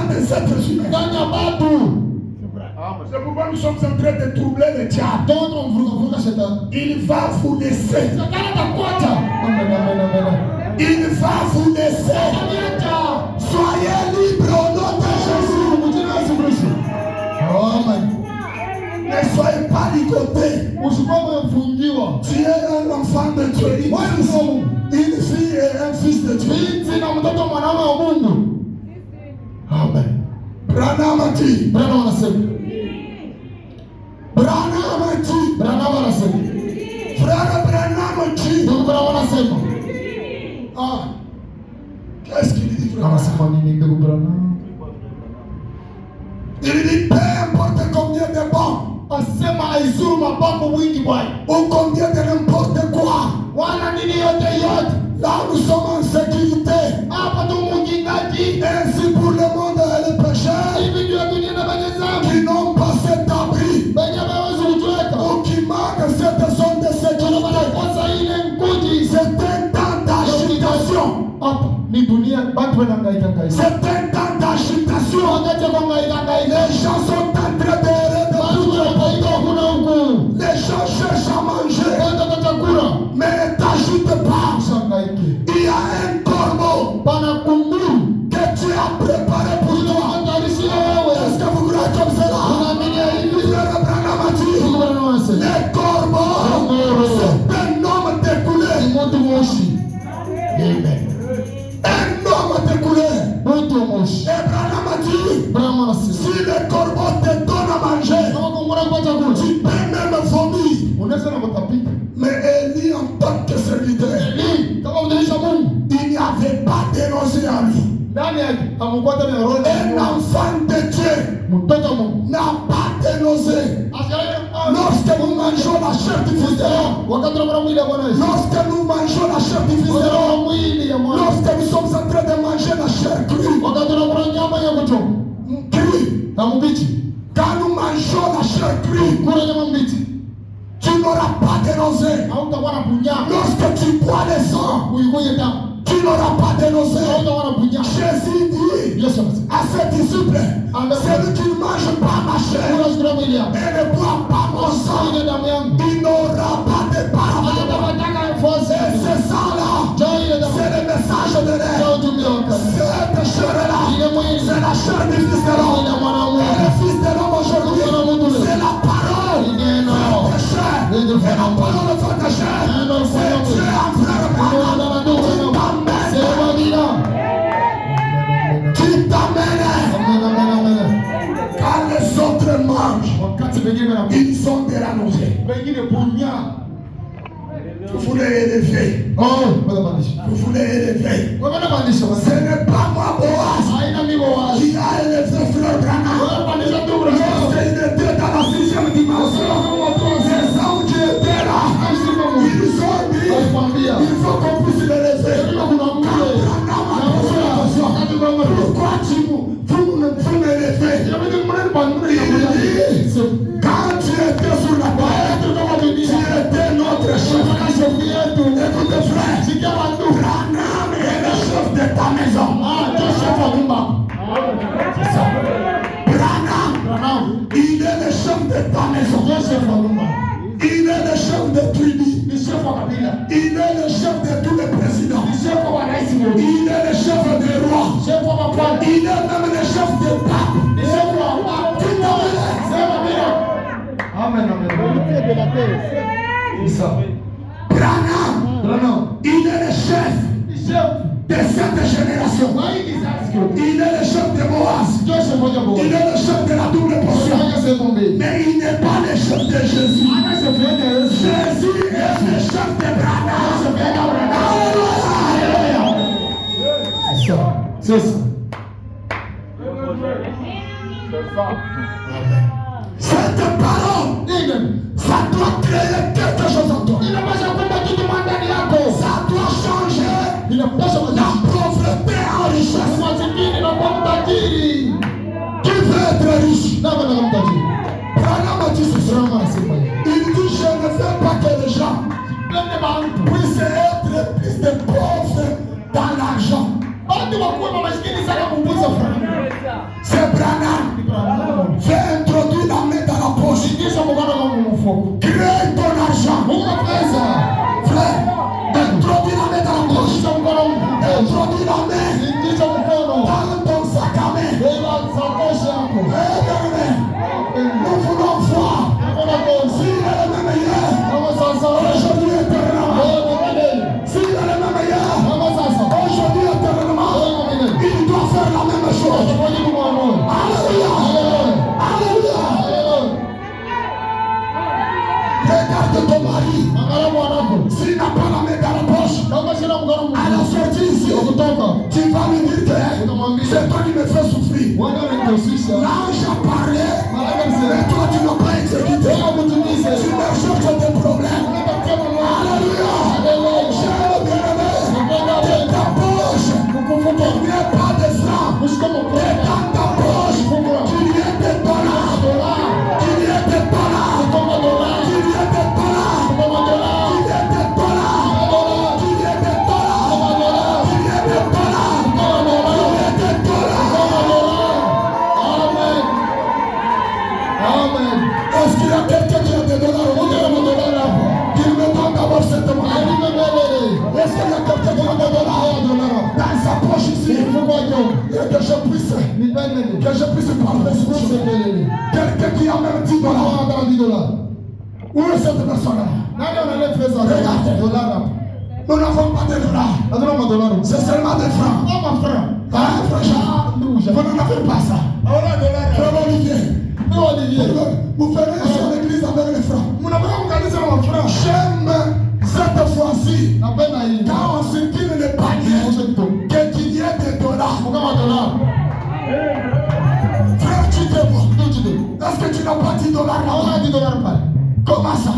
des êtres humains. C'est pourquoi nous sommes en train de troubler le diable. Il va vous laisser. Il va vous laisser. Soyez libres au nom de Jésus. Amen. Ne soyez pas ligotés. Tu es un enfant de Dieu. Une fille et un fils de Dieu. Amen. Branham a dit. Ah, qu'est-ce qu'il dit vraiment? Il dit peu importe combien de bons ou combien de n'importe quoi, là nous sommes en sécurité. Ainsi pour le monde et les pécheurs qui n'ont pas cet abri ou qui manquent cette zone de sécurité. C'est un temps d'agitation. C'est un temps d'agitation. Les gens sont en train d'errer de tout le monde. Les gens cherchent à manger, mais ne t'agite pas. Il y a un corbeau que tu as préparé pour toi. Est-ce que vous croyez comme cela? Les corbeaux, c'est un homme découlé. Amen. Un homme découlé. Abraham a dit, si le corbeau te donne à manger, tu peux même vomir. Mais Élie en tant que serviteur, il n'y avait pas de nausée à lui. Un enfant de Dieu n'a pas de nausée. Lorsque nous mangeons la chair du Fils de l'homme, lorsque nous mangeons la chair du Fils de l'homme, lorsque nous sommes en train de manger la chair crue, quand nous mangeons la chair crue, tu n'auras pas de nausée. Lorsque tu bois le sang, tu n'auras pas de nausée. Jésus dit à ses disciples, celui qui ne mange pas ma chair et ne boit pas mon sang, il n'aura pas de parole. Et ce sang-là, c'est le message de l'air. Cette chair-là, c'est la chair du Fils de l'homme. Et le Fils de l'homme aujourd'hui, c'est la parole. Et la parole de votre chair, c'est Dieu en frère. Qui t'amène. Quand les autres mangent, ils ont de la nausée. Vous voulez élever. Vous voulez élever. Ce n'est pas moi, Boaz, qui a élevé Frère Branham. Lorsqu'il était dans la 6e dimension, les anges qui étaient là, ils ont dit, il faut qu'on puisse l'élever. Pourquoi vous m'élevez? Il dit, quand tu étais sur la terre, tu étais notre chef. Écoute frère, Branham est le chef de ta maison. Branham, il est le chef de ta maison. Il est le chef de tribu. Il est le chef de tous les présidents. Il est le chef des rois. Il est même le chef des papes. Amen. Branham, il est le chef de cette génération. Il est le chef de Boaz. Il est le chef de la double portion. Mais il n'est pas le chef de Jésus. Jésus est le chef de Branham. C'est ça. Cette parole, ça doit créer quelque chose en toi. Ça doit changer la pauvreté en richesse. Qui veut être riche? Branham a dit ceci. Il dit, je ne veux pas que les gens puissent être plus de pauvres dans l'argent. C'est Branham. Fais introduire la main dans la poche. Crée ton argent. Frère, introduis la main dans la poche. Introduis la main dans ton sac à main. Nous voulons voir s'il est le même meilleur. Aujourd'hui éternellement. S'il est le même meilleur. Aujourd'hui éternellement. Il doit faire la même chose. Alléluia. Alléluia. Regarde ton mari. S'il n'a pas la main dans la poche, à la sortie ici, tu vas lui dire que c'est toi qui me fais souffrir. L'ange a parlé, mais toi tu n'as pas exécuté. Tu me cherches des problèmes. Alléluia. J'ai le bien-aimé. De ta poche, il n'y a pas de francs. De dans ta poche, il y a des dollars. Il y a des dollars. Il y a des dollars. Il y a des dollars. Il y a des dollars. Il y a des dollars. Il y a des dollars. Amen. Amen. Est-ce qu'il y a quelqu'un qui a des dollars? Qu'il me donne d'abord cette main. Est-ce qu'il y a quelqu'un qui a des dollars dans sa poche ici? Et que je puisse parler sur ce. Quelqu'un qui a même 10 dollars. Où est cette personne-là? Regardez. Nous n'avons pas de dollars. C'est seulement des francs. Frère, vous n'en avez pas ça. Frère Olivier. Vous venez sur l'église avec les francs. J'aime cette fois-ci, quand on circule les paniers, qu'il y ait des dollars. Frère, tu te vois. Est-ce que tu n'as pas 10 dollars là? Comment ça?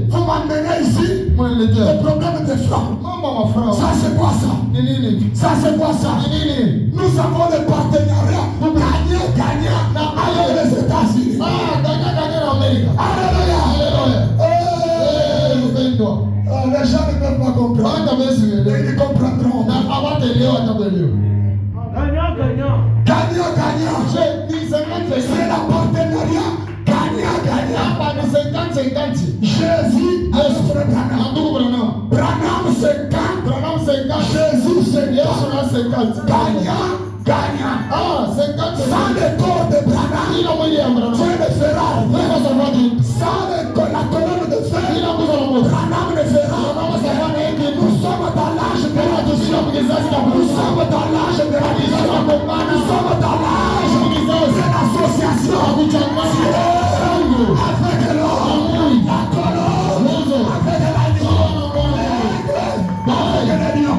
Vous m'amenez ici le problème des francs. Ça c'est quoi ça? Ça c'est quoi ça? Nous avons le partenariat gagnant avec les États-Unis. Gagnant en Amérique. Alléluia. Les gens ne peuvent pas comprendre. Ils comprendront. Gagnant. C'est la partenariat. Gagnant. Jésus est frère Branham. Branham 50. Jésus 50. Gagnant. Sans le corps de Branham, Dieu ne fera rien. Sans la colonne de fer, Branham ne fera rien. Nous sommes dans l'âge de l'addition. Nous sommes dans l'âge de l'addition. Nous sommes dans l'âge de l'association. Avec l'homme, la colonne, avec la lion.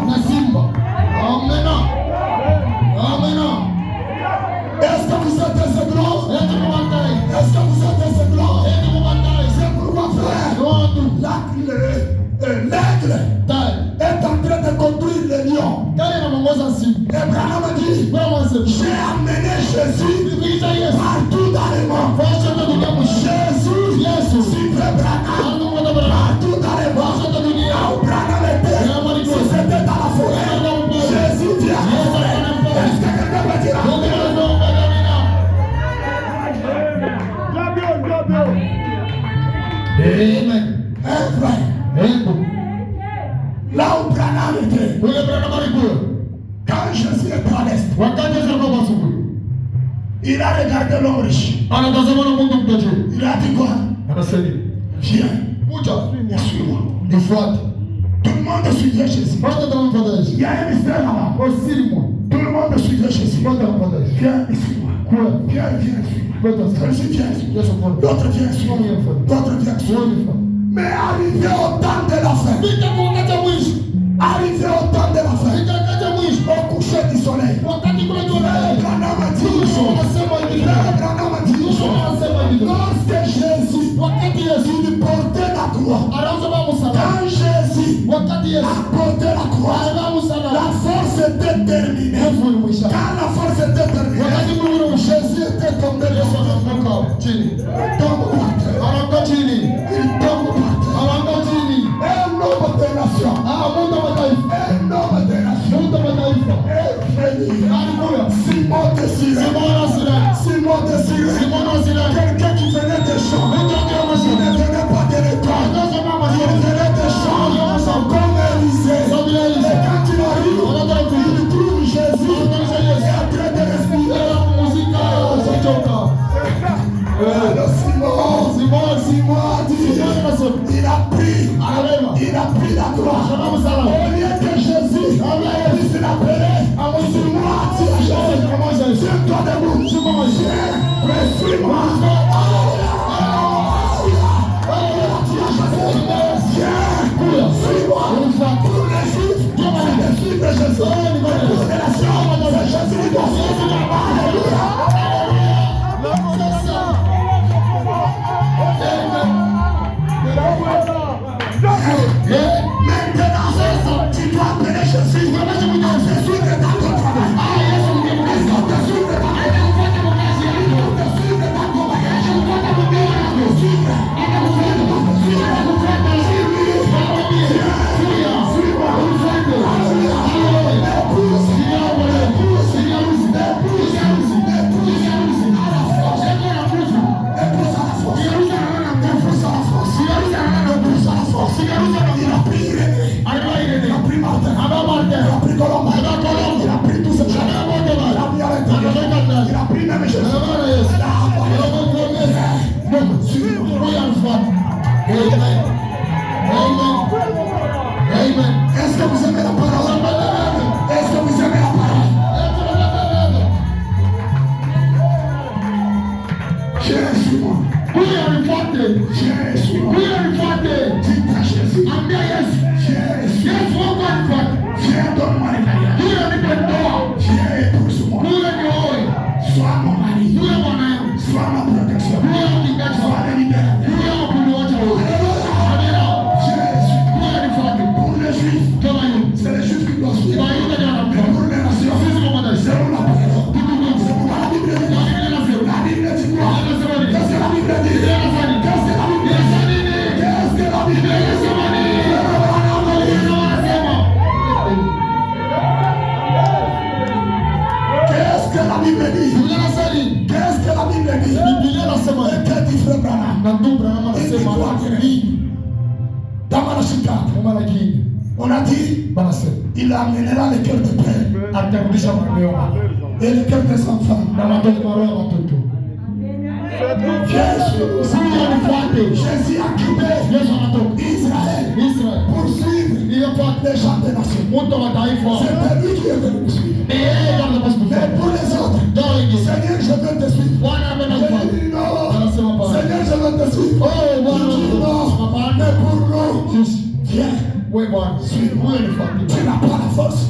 Est-ce que vous êtes ce blanc? Est-ce que vous êtes ce blanc? C'est pourquoi, frère, l'aigle est en train de conduire le lion. Et Branham a dit, j'ai amené Jésus partout dans le monde. Jésus suivait Branham partout dans le monde. Là où Branham était, c'était dans la forêt. Jésus vient. Est-ce que quelqu'un va dire Amen. Frère. Là où Branham était, quand Jésus était à l'est, il a regardé l'homme riche. Il a dit quoi? Viens, suis-moi. Tout le monde suivait Jésus. Il y a un mystère là-bas. Tout le monde suivait Jésus. Viens et suis-moi. Viens, suis-moi. L'autre vient, suis-moi. Mais arrivé au temps de la fin, au coucher du soleil, Branham a dit lorsque Jésus il portait la croix, quand Jésus a porté la croix, la force était terminée. Quand la force était terminée, Jésus était tombé de son corps. Il tombe par terre. Un homme de nation. Simon désiré. Simon désiré. Quelqu'un qui venait des champs. Il ne venait pas de l'école. Il venait des champs. Comme Élisée. Et quand il arrive, il trouve Jésus. Il est en train de respirer. Simon a dit, il a pris la croix. Au lieu que Jésus puisse l'appeler, Simon a dit à Jésus, tiens-toi debout, suis-moi. Pour les Juifs, c'est de suivre Jésus. Pour les nations, c'est Jésus qui doit suivre. Alléluia. Maintenant, tu dois appeler Jésus. Jésus est dans ton travail. Est-ce que Jésus est dans ton Amen. Est-ce que vous aimez la parole? Est-ce que vous aimez la parole? Jésus-moi. Jésus-moi. Dites à Jésus. Jésus. Viens donne-moi les carrières. Viens épouse-moi. Sois mon mari. Sois ma protection. Sois le libérateur. C'est les Juifs qui doivent suivre. Mais pour les nations, c'est la parole. C'est pour la Bible dit. La Bible dit quoi? Qu'est-ce que la Bible dit? Qu'est-ce que la Bible dit? Qu'est-ce que la Bible dit? Qu'est-ce que la Bible dit? Qu'est-ce que la Bible dit? Et que dit Frère Branham? Il dit quoi? On a dit, il amènera le cœur de père et le cœur des enfants. Jésus a quitté Israël pour suivre les gens des nations. C'est lui qui est venu me suivre. Mais pour les autres, Seigneur, je veux te suivre. Non, Seigneur, je veux te suivre. Non, mais pour nous, viens. Suis-moi. Tu n'as pas la force.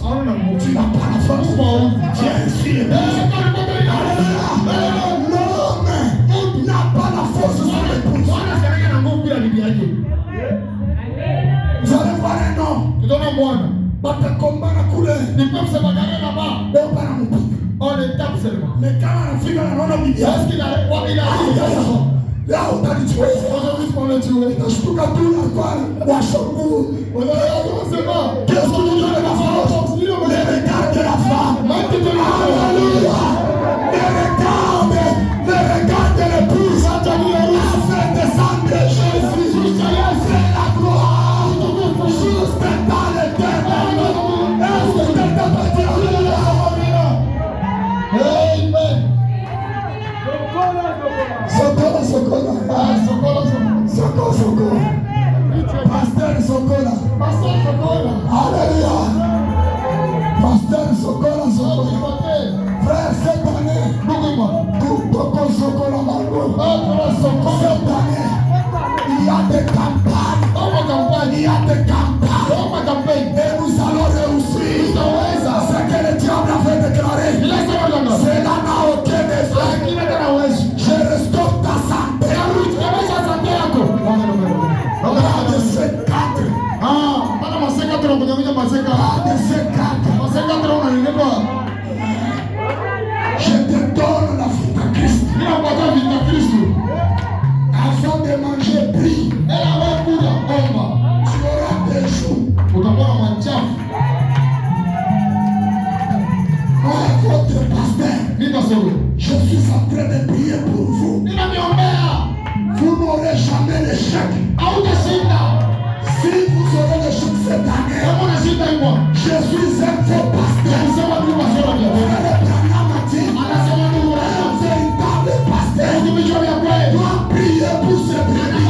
Tu n'as pas la force. Viens ici. L'homme n'a pas la force sur l'épouse. Vous allez voir un homme. Combat la couleur. Mais quand on fait dans la là où t'as dit tuer, inashtuka tu na kwa washoku. Qu'est-ce qui nous donne la force? Les regards de la femme. Alléluia. Les regards de l'épouse. A fait descendre Jésus. C'est la gloire. Juste dans l'éternel. Est-ce que quelqu'un peut dire Alléluia? Amen. Sokola. Pasteur Sokola. Alléluia. Pasteur Sokola. Frère, cette année, Toko Sokola Margot. Cette année, il y a des campagnes. Il y a des campagnes. Et nous allons réussir. Ce que le diable avait déclaré. C'est la naoté des frères. Je restaure ta santé. Regarde ces quatre. Je te donne la vie de Christ. Je suis en train de prier pour vous. Vous n'aurez jamais l'échec. Si vous aurez l'échec cette année, je suis un faux pasteur. Un véritable pasteur doit prier pour ses brebis.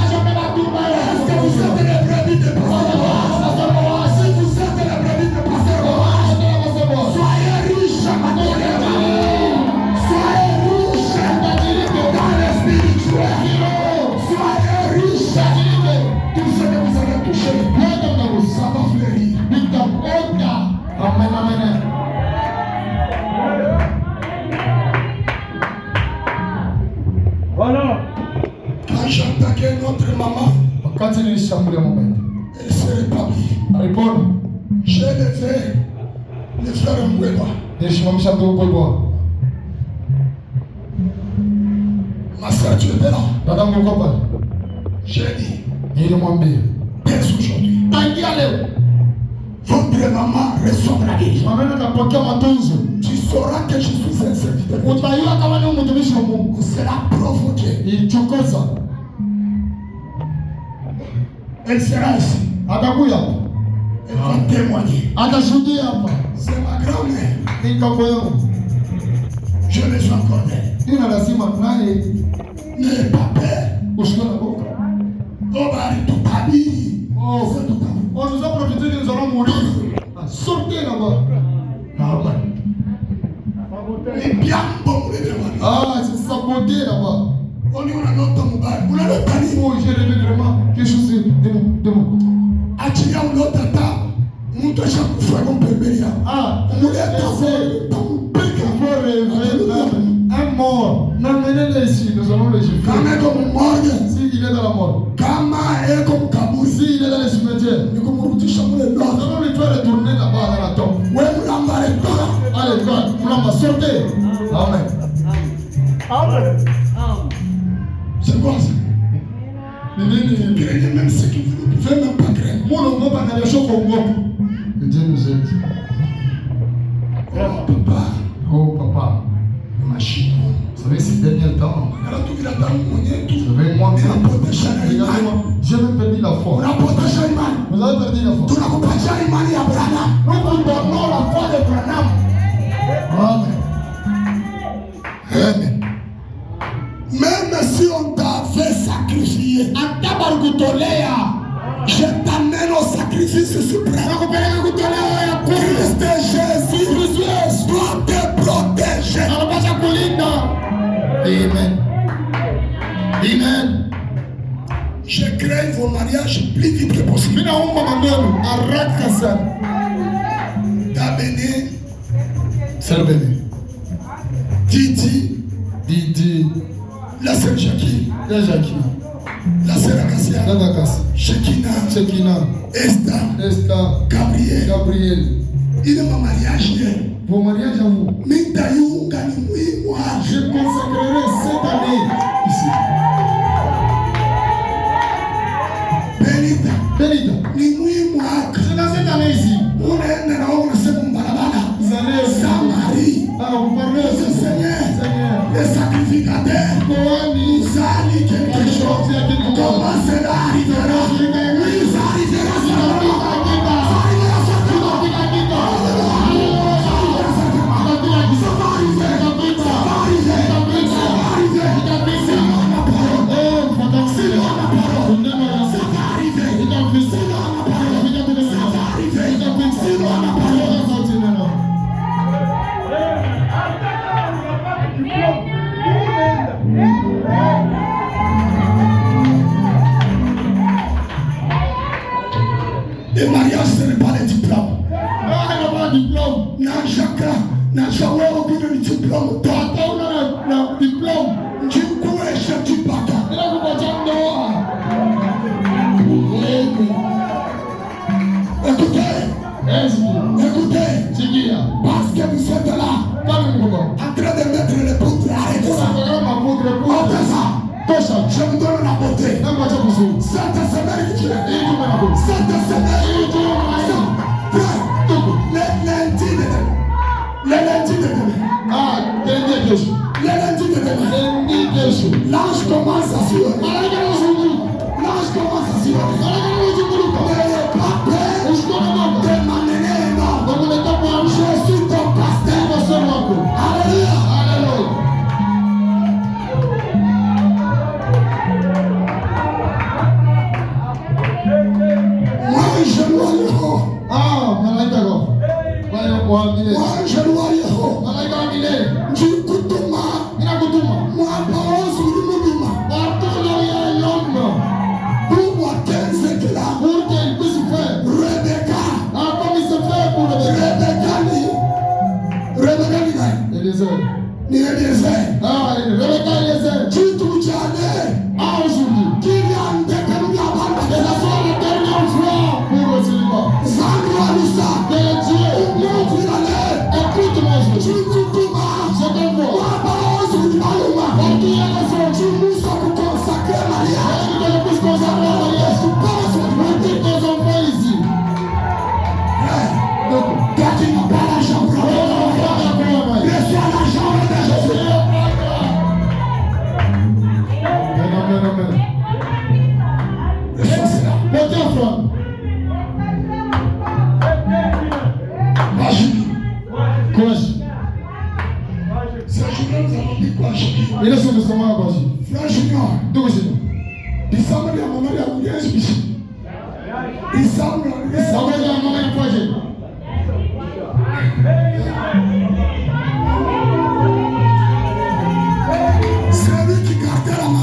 Est-ce que vous êtes les brebis de pasteur? Si vous êtes les brebis de pasteur, soyez riches matériellement. Soyez riches dans le spirituel. Soyez riches. Tout ce que vous avez touché, ça va fleurir. Amen, amen. Voilà. Quand j'attaquais notre maman, elle s'est rétablie. J'ai levé le frère Mbouéba. Ma soeur, tu étais là. J'ai dit, dès aujourd'hui, votre maman reçoit la guérison. Tu sauras que je suis un serviteur. Vous sera provoqué. Elle sera ici. Elle va témoigner. C'est ma grand-mère. Je les encore d'elle. N'ayez pas peur. Obari Toutabi. C'est tout à vous. On nous a profité que nous allons mourir. Sortez là-bas. Les bien bons, les demandent. C'est saboté là-bas. On y a notre mobile. On a notre tali. J'ai rêvé vraiment quelque chose de bon. Achilia ou notre tata. Nous te chaque fois qu'on peut bénir. On est un mort. N'amenez-le ici, nous allons le juger. Quand est comme mort. Si il est dans la mort. Kama est comme Kaboul. Si il est dans le cimetière. Nous allons lui faire retourner là-bas dans la tombe. Allez, Moulamba, sortez. Amen. C'est quoi ça? Craignez même ce que vous ne pouvez même pas craindre. Que Dieu nous aide. Oh papa. Machine. Vous savez, ces derniers temps, Vous savez, moi, j'ai même perdu la foi. Vous avez perdu la foi. Nous vous donnons la foi de Branham. Amen. Amen. Même si on t'avait sacrifié, je t'amène au sacrifice suprême. Christ Jésus doit te protéger. Amen. Amen. Je crée vos mariages plus vite que possible. T'as béni. C'est béni. Didi. La sœur Jackie. La sœur Acacia. Shekina. Esther. Gabriel. Il est mon mariage. Vos mariages à vous. Je consacrerai cette année ici. Benita. C'est dans cette année ici. Vous allez Marie. Vous parlez au Seigneur. Les sacrificateurs. Vous allez quelque chose. Comment cela arrivera? Oui, ça arrivera. Le mariage, ce n'est pas le diplôme. Najawe aucun diplôme. Tu cours chez tu bata. Écoutez. Parce que vous êtes là. En train de mettre les poutres. Arrêtez ça. Je vous donne la beauté. Cette semaine, le lundi de demain. L'ange commence à suivre. L'ange commence à suivre. N'ayez pas peur de m'amener énorme. Je suis ton pasteur. Alléluia. Moi je loue Yehova. Moi je loue Yehova. Njikutuma. Mwapa ozu ulimuduma. Pour watenze kila. Rebecca. Rebecca ni gani? Ni Eliezer. Kitu chane. Kiliante kanu ya banda. Zangu alisa. Mungu inale. Chikutuma. Mwapa ozu ulimuduma. Chimusa kukonsakre mariage. Toi qui n'as pas l'argent pour reçois l'argent de Jésus. Reçois cela. C'est aujourd'hui nous avons dit quoi, Frère Junior. Il semble que la maman de la mouillère est bichi. Il semble que la maman est projet. C'est lui qui gardait la maman.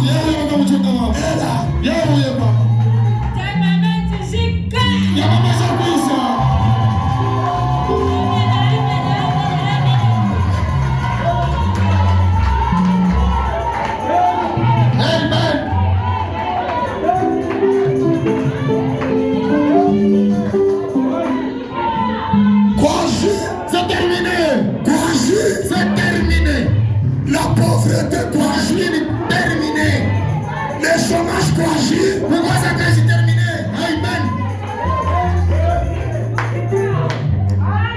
Elle a. La pauvreté coagile, terminée. Le chômage coagile, le voisinage est terminé. Amen.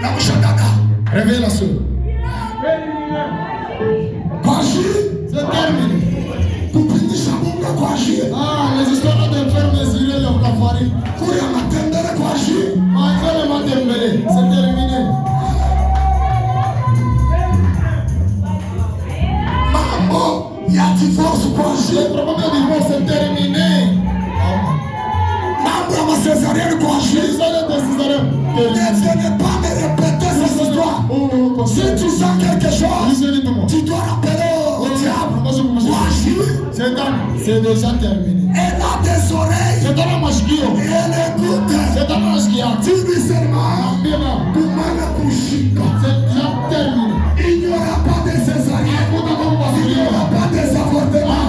La mouchadada. Révélation. Coagile, C'est terminé. Kupini Shabunga coagile. Les histoires d'enfermes mesurées dans la farine. Kouya Matembele coagile. C'est terminé. Mambo, ya divorce Le coagile. problème de divorce est terminé. Mambo ya ma césarienne coagile. Ne venez pas me répéter cette histoire. Si tu sens quelque chose, tu dois rappeler au diable. Coagile. C'est déjà terminé. Elle a des oreilles. C'est dans la magie. Et elle écoute. C'est dans la magie. Tu dis seulement. Kumana Kushika. C'est déjà terminé. Il n'y aura pas de césarienne. Il n'y aura pas de avortements.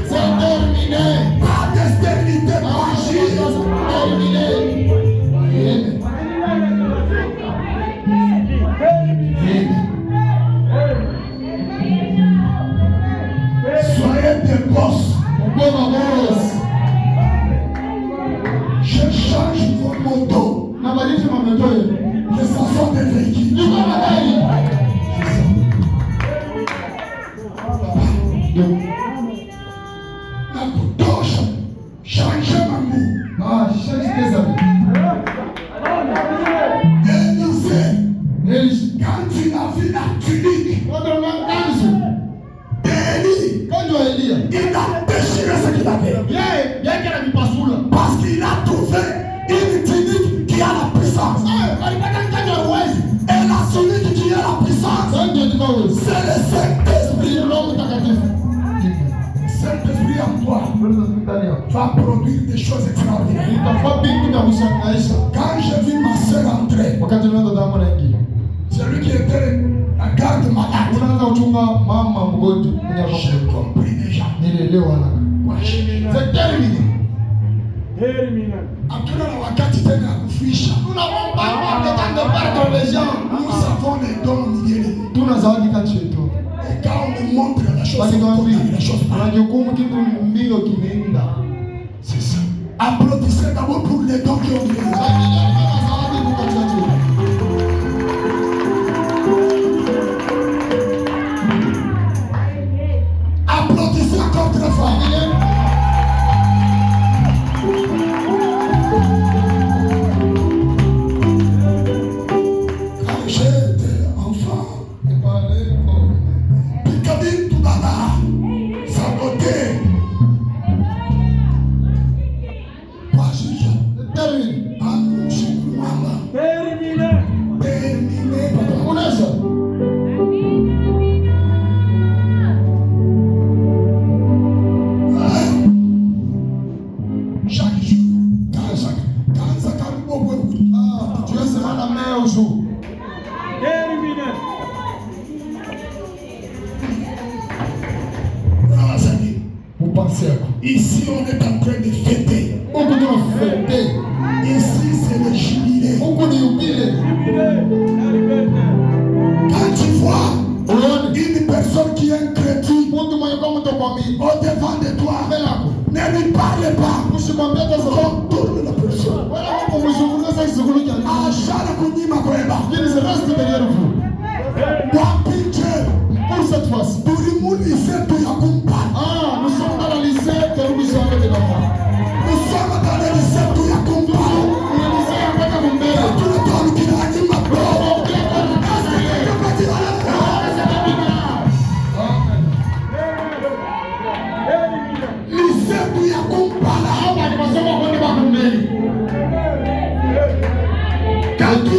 C'est terminé. Pas de stérilité. Soyez des boss. Je change vos motos. Que ça soit des véhicules. La coutoche. Changez ma moue. Élisée. Quand tu as vu la tunique. Élie. Il a déchiré ce qu'il avait. Parce qu'il a trouvé une tunique qui a la puissance. Et la tunique qui a la puissance, c'est le Saint-Esprit. Saint-Esprit en toi va produire des choses extraordinaires. Quand j'ai vu ma soeur entrer, celui qui était la garde malade, j'ai compris déjà. C'est terminé. Hatuna na wakati tena ya kuficha. Nous n'avons pas le temps de perdre les gens. Nous avons les dons milieu. Tunazawadi kati yetu. Et quand on me montre la chose, Balikwambia la chose pas. unajukumu kitu mbio kinaenda. C'est ça. Applaudissez d'abord pour les dons qui ont été donnés. Zawadi kwa kati yetu. Ici, on est en train de fêter. Ici, c'est le jubilé. Quand tu vois une personne qui est un chrétien au-devant de toi, ne lui parle pas. Contourne la personne. Achara kunyima kweba. Kwa pinche. Pour cette fois-ci, Tulimuli setu ya kumpana. nous sommes dans la lycée que nous sommes de l'enfant. Nous sommes dans le lycée tu ya kumpana. Quand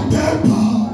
tes pas.